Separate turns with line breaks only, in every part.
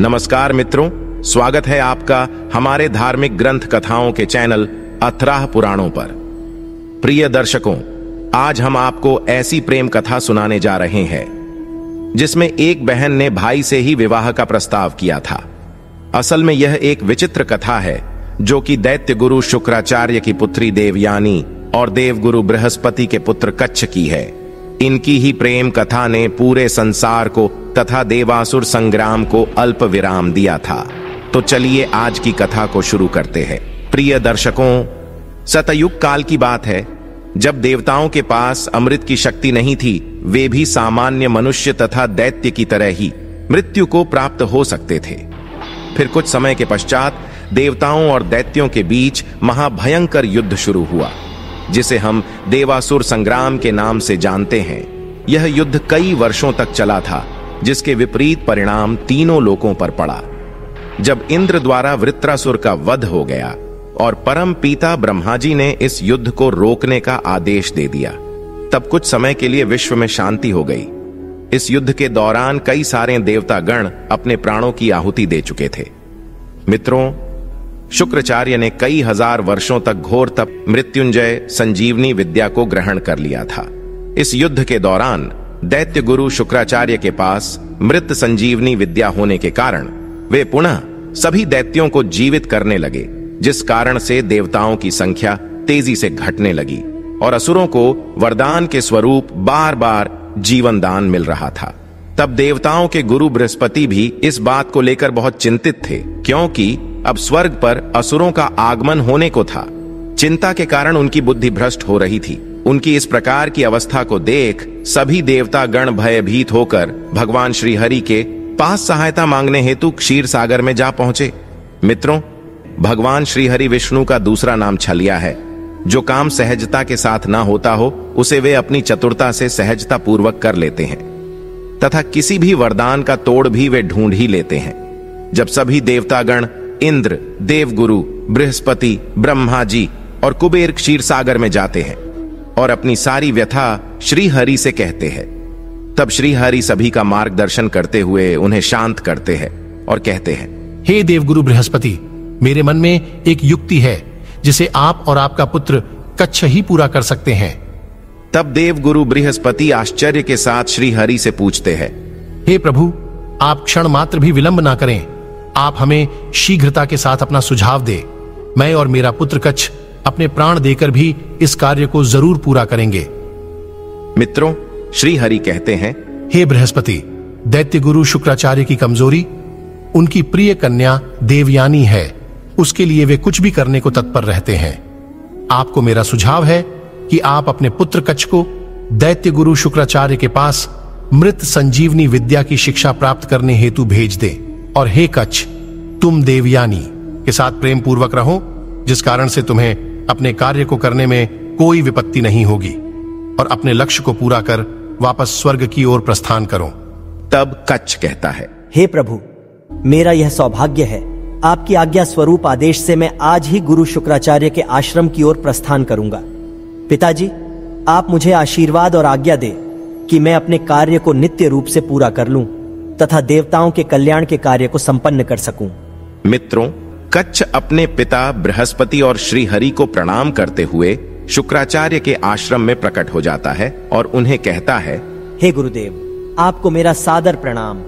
नमस्कार मित्रों, स्वागत है आपका हमारे धार्मिक ग्रंथ कथाओं के चैनल अथराह पुराणों पर। प्रिय दर्शकों, आज हम आपको ऐसी प्रेम कथा सुनाने जा रहे हैं जिसमें एक बहन ने भाई से ही विवाह का प्रस्ताव किया था। असल में यह एक विचित्र कथा है जो कि दैत्य गुरु शुक्राचार्य की पुत्री देवयानी और देवगुरु बृहस्पति के पुत्र कच्छ की है। इनकी ही प्रेम कथा ने पूरे संसार को तथा देवासुर संग्राम को अल्प विराम दिया था। तो चलिए आज की कथा को शुरू करते हैं। प्रिय दर्शकों, सतयुग काल की बात है जब देवताओं के पास अमृत की शक्ति नहीं थी। वे भी सामान्य मनुष्य तथा दैत्य की तरह ही मृत्यु को प्राप्त हो सकते थे। फिर कुछ समय के पश्चात देवताओं और दैत्यों के बीच महाभयंकर युद्ध शुरू हुआ, जिसे हम देवासुर संग्राम के नाम से जानते हैं। यह युद्ध कई वर्षों तक चला था, जिसके विपरीत परिणाम तीनों लोकों पर पड़ा। जब इंद्र द्वारा वृत्रासुर का वध हो गया और परम पिता ब्रह्मा जी ने इस युद्ध को रोकने का आदेश दे दिया, तब कुछ समय के लिए विश्व में शांति हो गई। इस युद्ध के दौरान कई सारे देवतागण अपने प्राणों की आहुति दे चुके थे। मित्रों, शुक्राचार्य ने कई हजार वर्षों तक घोर तप मृत्युंजय संजीवनी विद्या को ग्रहण कर लिया था। इस युद्ध के दौरान दैत्य गुरु शुक्राचार्य के पास मृत संजीवनी विद्या होने के कारण वे पुनः सभी दैत्यों को जीवित करने लगे, जिस कारण से देवताओं की संख्या तेजी से घटने लगी और असुरों को वरदान के स्वरूप बार बार जीवन दान मिल रहा था। तब देवताओं के गुरु बृहस्पति भी इस बात को लेकर बहुत चिंतित थे, क्योंकि अब स्वर्ग पर असुरों का आगमन होने को था। चिंता के कारण उनकी बुद्धि भ्रष्ट हो रही थी। उनकी इस प्रकार की अवस्था को देख सभी देवता गण भयभीत होकर भगवान श्री हरि के पास सहायता मांगने हेतु क्षीर सागर में जा पहुंचे। मित्रों, भगवान श्री हरि विष्णु का दूसरा नाम छलिया है। जो काम सहजता के साथ ना होता हो, उसे वे अपनी चतुरता से सहजता पूर्वक कर लेते हैं तथा किसी भी वरदान का तोड़ भी वे ढूंढ ही लेते हैं। जब सभी देवतागण इंद्र, देवगुरु, बृहस्पति, ब्रह्मा जी और कुबेर क्षीर सागर में जाते हैं और अपनी सारी व्यथा श्री हरि से कहते हैं, तब श्री हरि सभी का मार्गदर्शन करते हुए उन्हें शांत करते हैं और कहते हैं,
हे देवगुरु बृहस्पति, मेरे मन में एक युक्ति है जिसे आप और आपका पुत्र कच्छ ही पूरा कर सकते हैं।
तब देवगुरु बृहस्पति आश्चर्य के साथ श्री हरि से पूछते हैं,
हे प्रभु, आप क्षण मात्र भी विलंब ना करें। आप हमें शीघ्रता के साथ अपना सुझाव दे। मैं और मेरा पुत्र कच्छ अपने प्राण देकर भी इस कार्य को जरूर पूरा करेंगे।
मित्रों, श्री हरि कहते हैं,
हे बृहस्पति, दैत्य गुरु शुक्राचार्य की कमजोरी उनकी प्रिय कन्या देवयानी है। उसके लिए वे कुछ भी करने को तत्पर रहते हैं। आपको मेरा सुझाव है कि आप अपने पुत्र कच्छ को दैत्य गुरु शुक्राचार्य के पास मृत संजीवनी विद्या की शिक्षा प्राप्त करने हेतु भेज दें। और हे कच्छ, तुम देवयानी के साथ प्रेम पूर्वक रहो, जिस कारण से तुम्हें अपने कार्य को करने में कोई विपत्ति नहीं होगी और अपने लक्ष्य को पूरा कर वापस स्वर्ग की ओर प्रस्थान करो।
तब कच्छ कहता है,
हे प्रभु, मेरा यह सौभाग्य है। आपकी आज्ञा स्वरूप आदेश से मैं आज ही गुरु शुक्राचार्य के आश्रम की ओर प्रस्थान करूंगा। पिताजी, आप मुझे आशीर्वाद और आज्ञा दे कि मैं अपने कार्य को नित्य रूप से पूरा कर लूं तथा देवताओं के कल्याण के कार्य को संपन्न कर सकूं।
मित्रों, कच्छ अपने पिता बृहस्पति और श्री हरि को प्रणाम करते हुए शुक्राचार्य के आश्रम में प्रकट हो जाता है और उन्हें कहता है,
हे गुरुदेव, आपको मेरा सादर प्रणाम।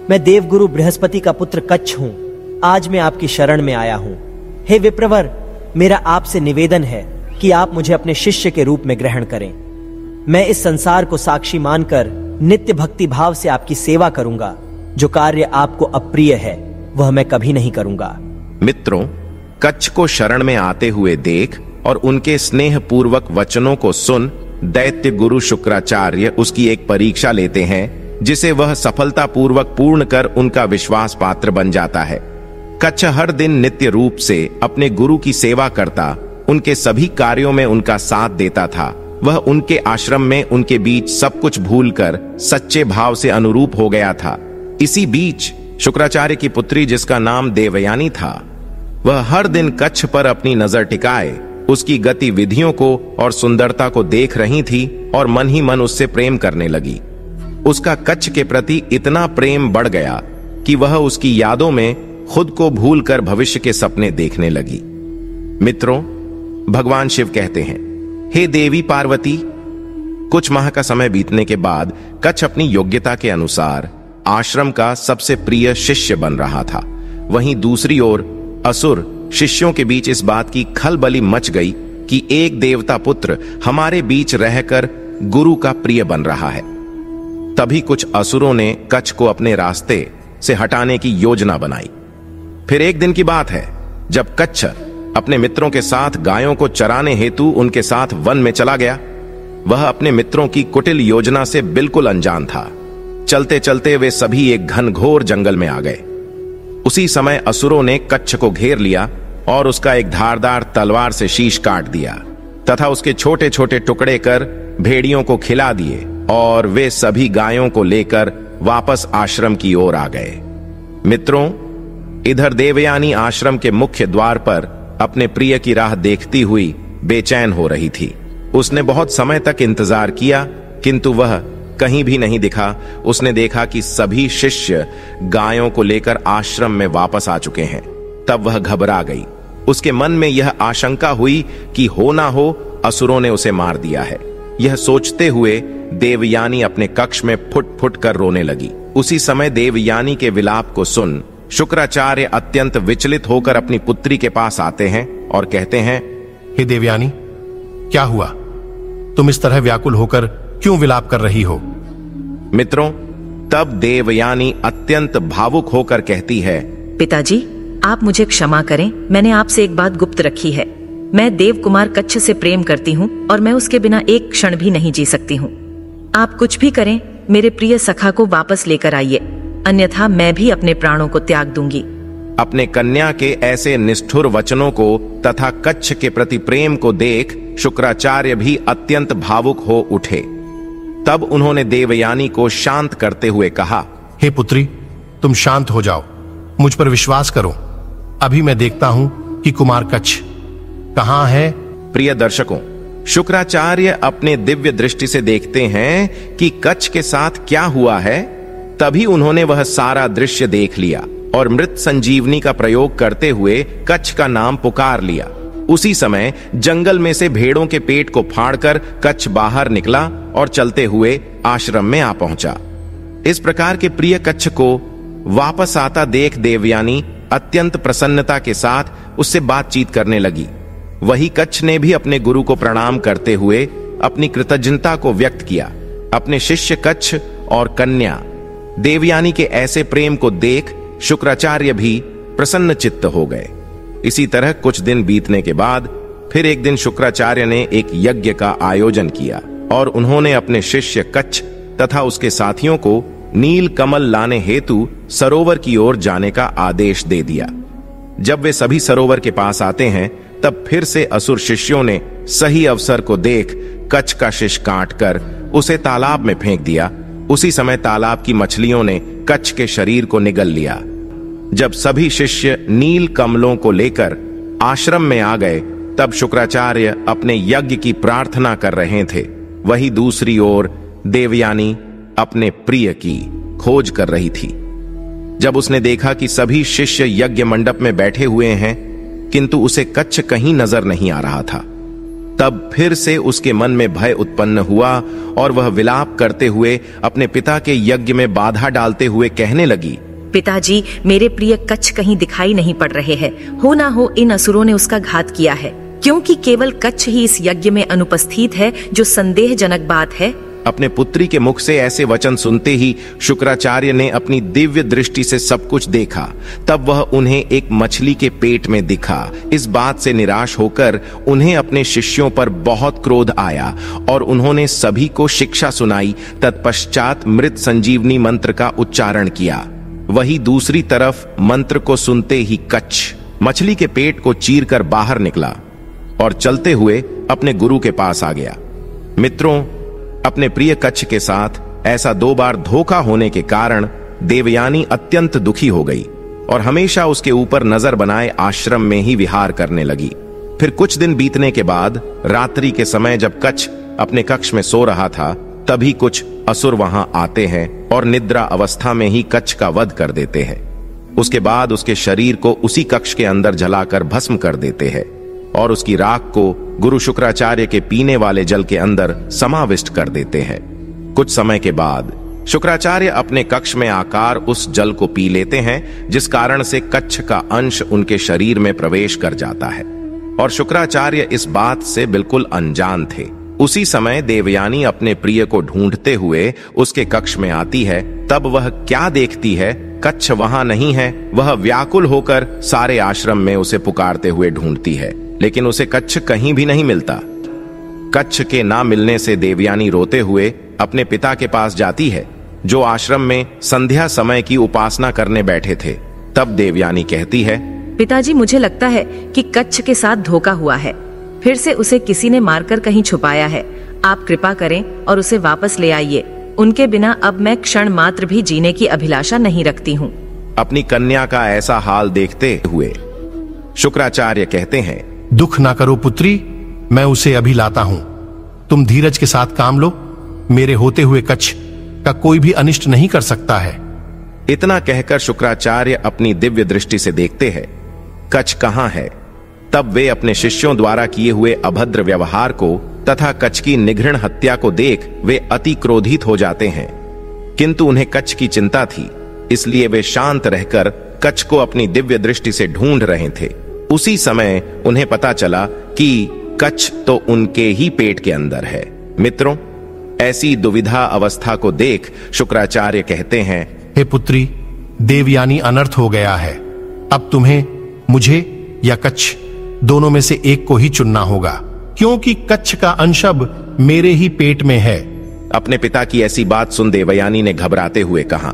मैं देवगुरु बृहस्पति का पुत्र कच्छ हूं। आज मैं आपकी शरण में आया हूं। हे विप्रवर, मेरा आपसे निवेदन है कि आप मुझे अपने शिष्य के रूप में ग्रहण करें। मैं इस संसार को साक्षी मानकर नित्य भक्ति भाव से आपकी सेवा करूंगा। जो कार्य आपको अप्रिय है वह मैं कभी नहीं करूंगा।
मित्रों, कच्छ को शरण में आते हुए देख और उनके स्नेह पूर्वक वचनों को सुन दैत्य गुरु शुक्राचार्य उसकी एक परीक्षा लेते हैं, जिसे वह सफलता पूर्वक पूर्ण कर उनका विश्वास पात्र बन जाता है। कच्छ हर दिन नित्य रूप से अपने गुरु की सेवा करता, उनके सभी कार्यों में उनका साथ देता था। वह उनके आश्रम में उनके बीच सब कुछ भूलकर सच्चे भाव से अनुरूप हो गया था। इसी बीच शुक्राचार्य की पुत्री, जिसका नाम देवयानी था, वह हर दिन कच्छ पर अपनी नजर टिकाए उसकी गतिविधियों को और सुंदरता को देख रही थी और मन ही मन उससे प्रेम करने लगी। उसका कच्छ के प्रति इतना प्रेम बढ़ गया कि वह उसकी यादों में खुद को भूलकर भविष्य के सपने देखने लगी। मित्रों, भगवान शिव कहते हैं, हे देवी पार्वती। कुछ माह का समय बीतने के बाद कच्छ अपनी योग्यता के अनुसार आश्रम का सबसे प्रिय शिष्य बन रहा था। वहीं दूसरी ओर असुर शिष्यों के बीच इस बात की खलबली मच गई कि एक देवता पुत्र हमारे बीच रहकर गुरु का प्रिय बन रहा है। तभी कुछ असुरों ने कच्छ को अपने रास्ते से हटाने की योजना बनाई। फिर एक दिन की बात है जब कच्छ अपने मित्रों के साथ गायों को चराने हेतु उनके साथ वन में चला गया। वह अपने मित्रों की कुटिल योजना से बिल्कुल अनजान था। चलते चलते वे सभी एक घनघोर जंगल में आ गए। उसी समय असुरों ने कच्छ को घेर लिया और उसका एक धारदार तलवार से शीश काट दिया तथा उसके छोटे छोटे टुकड़े कर भेड़ियों को खिला दिए और वे सभी गायों को लेकर वापस आश्रम की ओर आ गए। मित्रों, इधर देवयानी आश्रम के मुख्य द्वार पर अपने प्रिय की राह देखती हुई बेचैन हो रही थी। उसने बहुत समय तक इंतजार किया किंतु वह कहीं भी नहीं दिखा। उसने देखा कि सभी शिष्य गायों को लेकर आश्रम में वापस आ चुके हैं। तब वह घबरा गई। उसके मन में यह आशंका हुई कि हो ना हो असुरों ने उसे मार दिया है। यह सोचते हुए देवयानी अपने कक्ष में फुट फुट कर रोने लगी। उसी समय देवयानी के विलाप को सुन शुक्राचार्य अत्यंत विचलित होकर अपनी पुत्री के पास आते हैं और कहते हैं,
हे देवयानी, क्या हुआ? तुम इस तरह व्याकुल होकर क्यों विलाप कर रही हो?
मित्रों, तब देवयानी अत्यंत भावुक होकर कहती है,
पिताजी, आप मुझे क्षमा करें। मैंने आपसे एक बात गुप्त रखी है। मैं देव कुमार कच्छ से प्रेम करती हूँ और मैं उसके बिना एक क्षण भी नहीं जी सकती हूँ। आप कुछ भी करें, मेरे प्रिय सखा को वापस लेकर आइए, अन्यथा मैं भी अपने प्राणों को त्याग दूंगी।
अपने कन्या के ऐसे निष्ठुर वचनों को तथा कच्छ के प्रति प्रेम को देख शुक्राचार्य भी अत्यंत भावुक हो उठे। तब उन्होंने देवयानी को शांत करते हुए कहा,
हे पुत्री, तुम शांत हो जाओ, मुझ पर विश्वास करो। अभी मैं देखता हूं कि कुमार कच्छ कहां है।
प्रिय दर्शकों, शुक्राचार्य अपने दिव्य दृष्टि से देखते हैं कि कच्छ के साथ क्या हुआ है। तभी उन्होंने वह सारा दृश्य देख लिया और मृत संजीवनी का प्रयोग करते हुए कच्छ का नाम पुकार लिया। उसी समय जंगल में से भेड़ों के पेट को फाड़कर कच्छ बाहर निकला और चलते हुए आश्रम में आ पहुंचा। इस प्रकार के प्रिय कच्छ को वापस आता देख देवयानी अत्यंत प्रसन्नता के साथ उससे बातचीत करने लगी। वही कच्छ ने भी अपने गुरु को प्रणाम करते हुए अपनी कृतज्ञता को व्यक्त किया। अपने शिष्य कच्छ और कन्या देवयानी के ऐसे प्रेम को देख शुक्राचार्य भी प्रसन्न चित्त हो गए। इसी तरह कुछ दिन बीतने के बाद फिर एक दिन शुक्राचार्य ने एक यज्ञ का आयोजन किया और उन्होंने अपने शिष्य कच्छ तथा उसके साथियों को नील कमल लाने हेतु सरोवर की ओर जाने का आदेश दे दिया। जब वे सभी सरोवर के पास आते हैं तब फिर से असुर शिष्यों ने सही अवसर को देख कच्छ का शिश काटकर उसे तालाब में फेंक दिया। उसी समय तालाब की मछलियों ने कच्छ के शरीर को निगल लिया। जब सभी शिष्य नील कमलों को लेकर आश्रम में आ गए तब शुक्राचार्य अपने यज्ञ की प्रार्थना कर रहे थे। वही दूसरी ओर देवयानी अपने प्रिय की खोज कर रही थी। जब उसने देखा कि सभी शिष्य यज्ञ मंडप में बैठे हुए हैं किंतु उसे कच्छ कहीं नजर नहीं आ रहा था, तब फिर से उसके मन में भय उत्पन्न हुआ और वह विलाप करते हुए अपने पिता के यज्ञ में बाधा डालते हुए कहने लगी,
पिताजी, मेरे प्रिय कच्छ कहीं दिखाई नहीं पड़ रहे हैं। हो ना हो इन असुरों ने उसका घात किया है, क्योंकि केवल कच्छ ही इस यज्ञ में अनुपस्थित है, जो संदेहजनक बात है।
अपने पुत्री के मुख से ऐसे वचन सुनते ही शुक्राचार्य ने अपनी दिव्य दृष्टि से सब कुछ देखा। तब वह उन्हें एक मछली के पेट में दिखा। इस बात से निराश होकर उन्हें अपने शिष्यों पर बहुत क्रोध आया और उन्होंने सभी को शिक्षा सुनाई। तत्पश्चात मृत संजीवनी मंत्र का उच्चारण किया। वही दूसरी तरफ मंत्र को सुनते ही कच्छ मछली के पेट को चीरकर बाहर निकला और चलते हुए अपने गुरु के पास आ गया। मित्रों, अपने प्रिय कच्छ के साथ ऐसा 2 बार धोखा होने के कारण देवयानी अत्यंत दुखी हो गई और हमेशा उसके ऊपर नजर बनाए आश्रम में ही विहार करने लगी। फिर कुछ दिन बीतने के बाद रात्रि के समय जब कच्छ अपने कक्ष में सो रहा था तभी कुछ असुर वहां आते हैं और निद्रा अवस्था में ही कच्छ का वध कर देते हैं। उसके बाद उसके शरीर को उसी कक्ष के अंदर जलाकर भस्म कर देते हैं और उसकी राख को गुरु शुक्राचार्य के पीने वाले जल के अंदर समाविष्ट कर देते हैं। कुछ समय के बाद शुक्राचार्य अपने कक्ष में आकर उस जल को पी लेते हैं, जिस कारण से कच्छ का अंश उनके शरीर में प्रवेश कर जाता है और शुक्राचार्य इस बात से बिल्कुल अनजान थे। उसी समय देवयानी अपने प्रिय को ढूंढते हुए उसके कक्ष में आती है। तब वह क्या देखती है, कच्छ वहां नहीं है। वह व्याकुल होकर सारे आश्रम में उसे पुकारते हुए ढूंढती है, लेकिन उसे कच्छ कहीं भी नहीं मिलता। कच्छ के ना मिलने से देवयानी रोते हुए अपने पिता के पास जाती है, जो आश्रम में संध्या समय की उपासना करने बैठे थे। तब देवयानी कहती है,
पिताजी, मुझे लगता है कि कच्छ के साथ धोखा हुआ है। फिर से उसे किसी ने मारकर कहीं छुपाया है। आप कृपा करें और उसे वापस ले आइए। उनके बिना अब मैं क्षण मात्र भी जीने की अभिलाषा नहीं रखती हूँ।
अपनी कन्या का ऐसा हाल देखते हुए शुक्राचार्य कहते हैं,
दुख ना करो पुत्री, मैं उसे अभी लाता हूं। तुम धीरज के साथ काम लो। मेरे होते हुए कच्छ का कोई भी अनिष्ट नहीं कर सकता है।
इतना कहकर शुक्राचार्य अपनी दिव्य दृष्टि से देखते हैं कच्छ कहां है। तब वे अपने शिष्यों द्वारा किए हुए अभद्र व्यवहार को तथा कच्छ की निघृण हत्या को देख वे अति क्रोधित हो जाते हैं, किंतु उन्हें कच्छ की चिंता थी, इसलिए वे शांत रहकर कच्छ को अपनी दिव्य दृष्टि से ढूंढ रहे थे। उसी समय उन्हें पता चला कि कच्छ तो उनके ही पेट के अंदर है। मित्रों, ऐसी दुविधा अवस्था को देख शुक्राचार्य कहते हैं,
हे पुत्री, देवयानी अनर्थ हो गया है। अब तुम्हें मुझे या कच्छ दोनों में से एक को ही चुनना होगा, क्योंकि कच्छ का अंश अब मेरे ही पेट में है।
अपने पिता की ऐसी बात सुन देवयानी ने घबराते हुए कहा,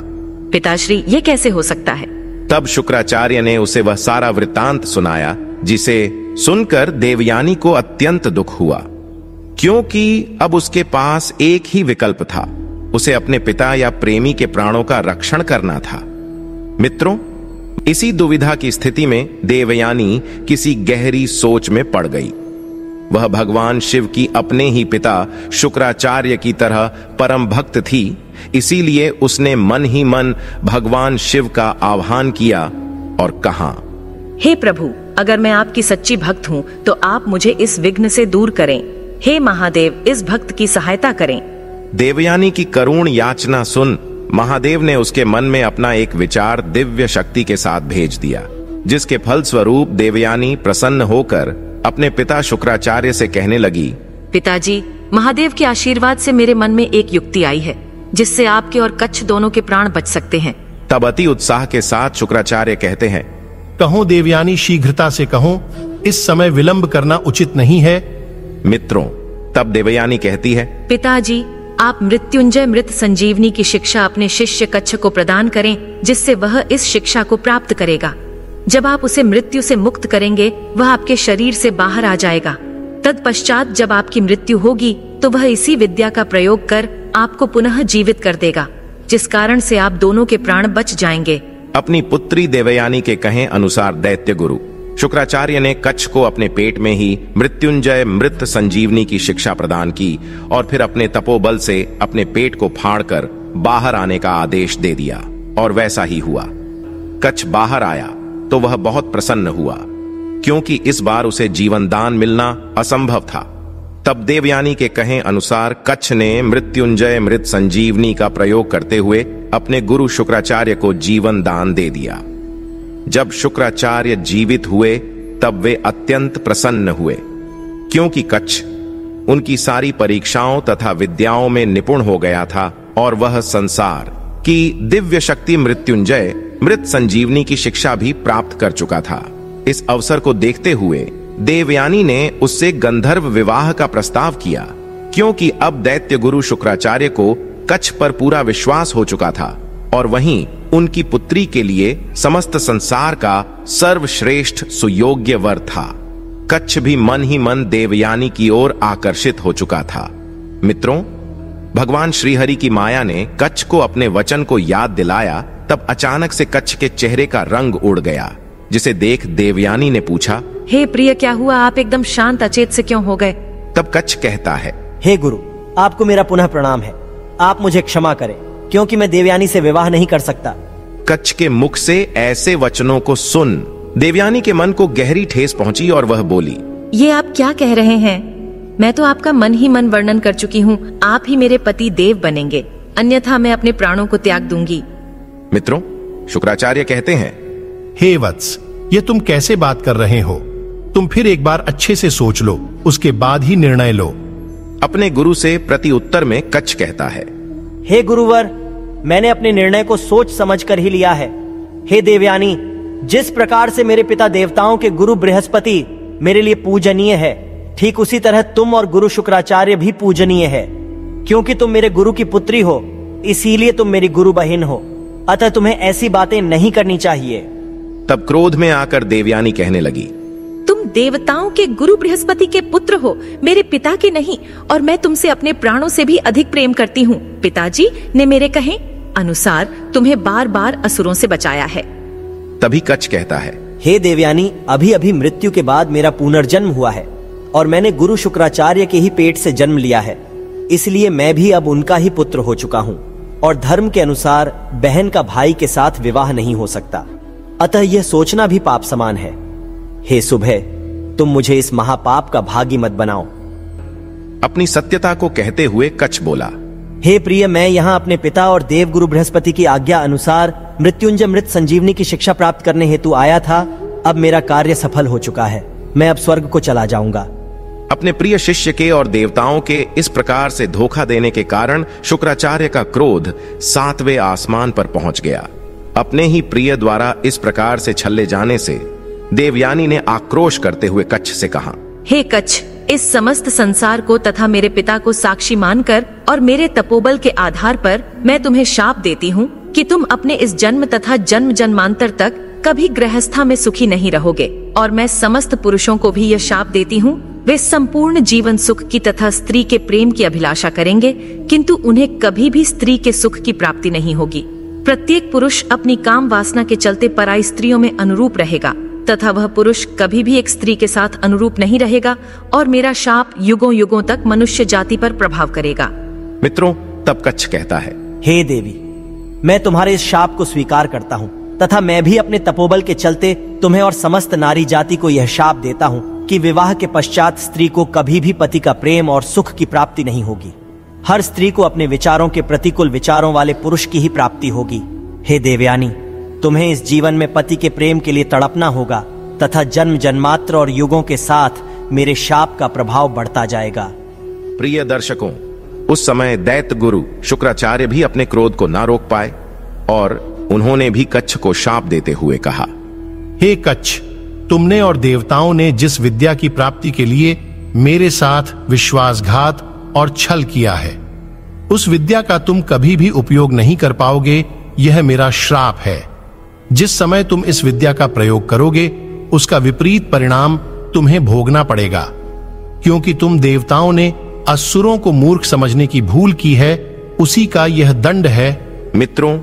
पिताश्री, ये कैसे हो सकता है?
तब शुक्राचार्य ने उसे वह सारा वृत्तांत सुनाया, जिसे सुनकर देवयानी को अत्यंत दुख हुआ, क्योंकि अब उसके पास एक ही विकल्प था, उसे अपने पिता या प्रेमी के प्राणों का रक्षण करना था। मित्रों, इसी दुविधा की स्थिति में देवयानी किसी गहरी सोच में पड़ गई। वह भगवान शिव की अपने ही पिता शुक्राचार्य की तरह परम भक्त थी, इसीलिए उसने मन ही मन भगवान शिव का आह्वान किया और कहा,
हे प्रभु, अगर मैं आपकी सच्ची भक्त हूँ तो आप मुझे इस विघ्न से दूर करें। हे महादेव, इस भक्त की सहायता करें।
देवयानी की करुण याचना सुन महादेव ने उसके मन में अपना एक विचार दिव्य शक्ति के साथ भेज दिया, जिसके फलस्वरूप देवयानी प्रसन्न होकर अपने पिता शुक्राचार्य से कहने लगी,
पिताजी, महादेव के आशीर्वाद से मेरे मन में एक युक्ति आई है, जिससे आपके और कच्छ दोनों के प्राण बच सकते हैं।
तब अति उत्साह के साथ शुक्राचार्य कहते हैं,
कहो देवयानी, शीघ्रता से कहो, इस समय विलंब करना उचित नहीं है।
मित्रों, तब देवयानी कहती है,
पिताजी, आप मृत्युंजय मृत संजीवनी की शिक्षा अपने शिष्य कच्छ को प्रदान करें, जिससे वह इस शिक्षा को प्राप्त करेगा। जब आप उसे मृत्यु से मुक्त करेंगे, वह आपके शरीर से बाहर आ जाएगा। तत्पश्चात जब आपकी मृत्यु होगी तो वह इसी विद्या का प्रयोग कर आपको पुनः जीवित कर देगा, जिस कारण से आप दोनों के प्राण बच जाएंगे।
अपनी पुत्री देवयानी के कहे अनुसार दैत्य गुरु शुक्राचार्य ने कच्छ को अपने पेट में ही मृत्युंजय मृत संजीवनी की शिक्षा प्रदान की और फिर अपने तपोबल से अपने पेट को फाड़कर बाहर आने का आदेश दे दिया। और वैसा ही हुआ। कच्छ बाहर आया तो वह बहुत प्रसन्न हुआ, क्योंकि इस बार उसे जीवन दान मिलना असंभव था। तब देवयानी के कहे अनुसार कच्छ ने मृत्युंजय मृत संजीवनी का प्रयोग करते हुए अपने गुरु शुक्राचार्य को जीवन दान दे दिया। जब शुक्राचार्य जीवित हुए तब वे अत्यंत प्रसन्न हुए, क्योंकि कच्छ उनकी सारी परीक्षाओं तथा विद्याओं में निपुण हो गया था और वह संसार की दिव्य शक्ति मृत्युंजय मृत संजीवनी की शिक्षा भी प्राप्त कर चुका था। इस अवसर को देखते हुए देवयानी ने उससे गंधर्व विवाह का प्रस्ताव किया, क्योंकि अब दैत्य गुरु शुक्राचार्य को कच्छ पर पूरा विश्वास हो चुका था और वहीं उनकी पुत्री के लिए समस्त संसार का सर्वश्रेष्ठ सुयोग्य वर था। कच्छ भी मन ही मन देवयानी की ओर आकर्षित हो चुका था। मित्रों, भगवान श्रीहरि की माया ने कच्छ को अपने वचन को याद दिलाया, तब अचानक से कच्छ के चेहरे का रंग उड़ गया, जिसे देख देवयानी ने पूछा,
हे प्रिय, क्या हुआ? आप एकदम शांत अचेत से क्यों हो गए?
तब कच्छ कहता है,
हे गुरु, आपको मेरा पुनः प्रणाम है। आप मुझे क्षमा करें, क्योंकि मैं देवयानी से विवाह नहीं कर सकता।
कच्छ के मुख से ऐसे वचनों को सुन देवयानी के मन को गहरी ठेस पहुंची और वह बोली,
ये आप क्या कह रहे हैं? मैं तो आपका मन ही मन वर्णन कर चुकी हूँ। आप ही मेरे पति देव बनेंगे, अन्यथा मैं अपने प्राणों को त्याग दूंगी।
मित्रों, शुक्राचार्य कहते हैं,
हे वत्स, ये तुम कैसे बात कर रहे हो? तुम फिर एक बार अच्छे से सोच लो, उसके बाद ही निर्णय लो।
अपने गुरु से प्रति उत्तर में कच्छ कहता है,
हे गुरुवर, मैंने अपने निर्णय को सोच समझकर ही लिया है। हे देवयानी, जिस प्रकार से मेरे पिता देवताओं के गुरु बृहस्पति मेरे लिए पूजनीय है, ठीक उसी तरह तुम और गुरु शुक्राचार्य भी पूजनीय है। क्योंकि तुम मेरे गुरु की पुत्री हो, इसीलिए तुम मेरी गुरु बहन हो, अतः तुम्हें ऐसी बातें नहीं करनी चाहिए।
तब क्रोध में आकर देवयानी कहने लगी,
तुम देवताओं के गुरु बृहस्पति के पुत्र हो, मेरे पिता के नहीं, और मैं तुमसे अपने प्राणों से भी अधिक प्रेम करती हूँ। पिताजी ने मेरे कहे अनुसार तुम्हें बार बार असुरों से बचाया है।
तभी कच्छ कहता है,
हे देवयानी, अभी अभी मृत्यु के बाद मेरा पुनर्जन्म हुआ है और मैंने गुरु शुक्राचार्य के ही पेट से जन्म लिया है, इसलिए मैं भी अब उनका ही पुत्र हो चुका हूँ और धर्म के अनुसार बहन का भाई के साथ विवाह नहीं हो सकता, अतः यह सोचना भी पाप समान है। हे सुबह, तुम मुझे इस महापाप का भागी मत बनाओ।
अपनी सत्यता को कहते हुए कच्छ बोला,
हे प्रिय, मैं यहाँ अपने पिता और देव गुरु बृहस्पति की आज्ञा अनुसार मृत्युंजय मृत संजीवनी की शिक्षा प्राप्त करने हेतु आया था। अब मेरा कार्य सफल हो चुका है, मैं अब स्वर्ग को चला जाऊंगा।
अपने प्रिय शिष्य के और देवताओं के इस प्रकार से धोखा देने के कारण शुक्राचार्य का क्रोध 7वें आसमान पर पहुंच गया। अपने ही प्रिय द्वारा इस प्रकार से छल्ले जाने से देवयानी ने आक्रोश करते हुए कच्छ से कहा,
हे कच्छ, इस समस्त संसार को तथा मेरे पिता को साक्षी मानकर और मेरे तपोबल के आधार पर मैं तुम्हें शाप देती हूँ कि तुम अपने इस जन्म तथा जन्म जन्मांतर तक कभी गृहस्था में सुखी नहीं रहोगे। और मैं समस्त पुरुषों को भी यह शाप देती हूँ, वे संपूर्ण जीवन सुख की तथा स्त्री के प्रेम की अभिलाषा करेंगे, किंतु उन्हें कभी भी स्त्री के सुख की प्राप्ति नहीं होगी। प्रत्येक पुरुष अपनी काम वासना के चलते पराई स्त्रियों में अनुरूप रहेगा तथा वह पुरुष कभी भी एक स्त्री के साथ अनुरूप नहीं रहेगा और मेरा शाप युगों युगों तक मनुष्य जाति पर प्रभाव करेगा।
मित्रों, तब कच्छ कहता है,
हे देवी, मैं तुम्हारे इस शाप को स्वीकार करता हूँ तथा मैं भी अपने तपोबल के चलते तुम्हें और समस्त नारी जाति को यह शाप देता हूँ कि विवाह के पश्चात स्त्री को कभी भी पति का प्रेम और सुख की प्राप्ति नहीं होगी। हर स्त्री को अपने विचारों के प्रतिकूल विचारों वाले पुरुष की ही प्राप्ति होगी। हे देवयानी, तुम्हें इस जीवन में पति के प्रेम के लिए तड़पना होगा तथा जन्म जन्मात्र और युगों के साथ मेरे शाप का प्रभाव बढ़ता जाएगा।
प्रिय दर्शकों, उस समय दैत्य गुरु शुक्राचार्य भी अपने क्रोध को ना रोक पाए और उन्होंने भी कच्छ को शाप देते हुए कहा,
हे कच्छ, तुमने और देवताओं ने जिस विद्या की प्राप्ति के लिए मेरे साथ विश्वासघात और छल किया है, उस विद्या का तुम कभी भी उपयोग नहीं कर पाओगे। यह मेरा श्राप है। जिस समय तुम इस विद्या का प्रयोग करोगे, उसका विपरीत परिणाम तुम्हें भोगना पड़ेगा, क्योंकि तुम देवताओं ने असुरों को मूर्ख समझने की भूल की है, उसी का यह दंड है।
मित्रों,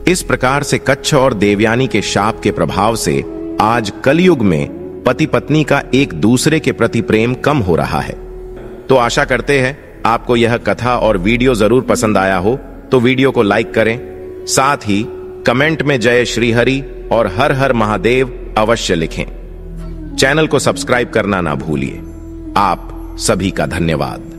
इस प्रकार से कच्छ और देवयानी के शाप के प्रभाव से आज कलयुग में पति पत्नी का एक दूसरे के प्रति प्रेम कम हो रहा है। तो आशा करते हैं आपको यह कथा और वीडियो जरूर पसंद आया हो, तो वीडियो को लाइक करें, साथ ही कमेंट में जय श्री हरि और हर हर महादेव अवश्य लिखें। चैनल को सब्सक्राइब करना ना भूलिए। आप सभी का धन्यवाद।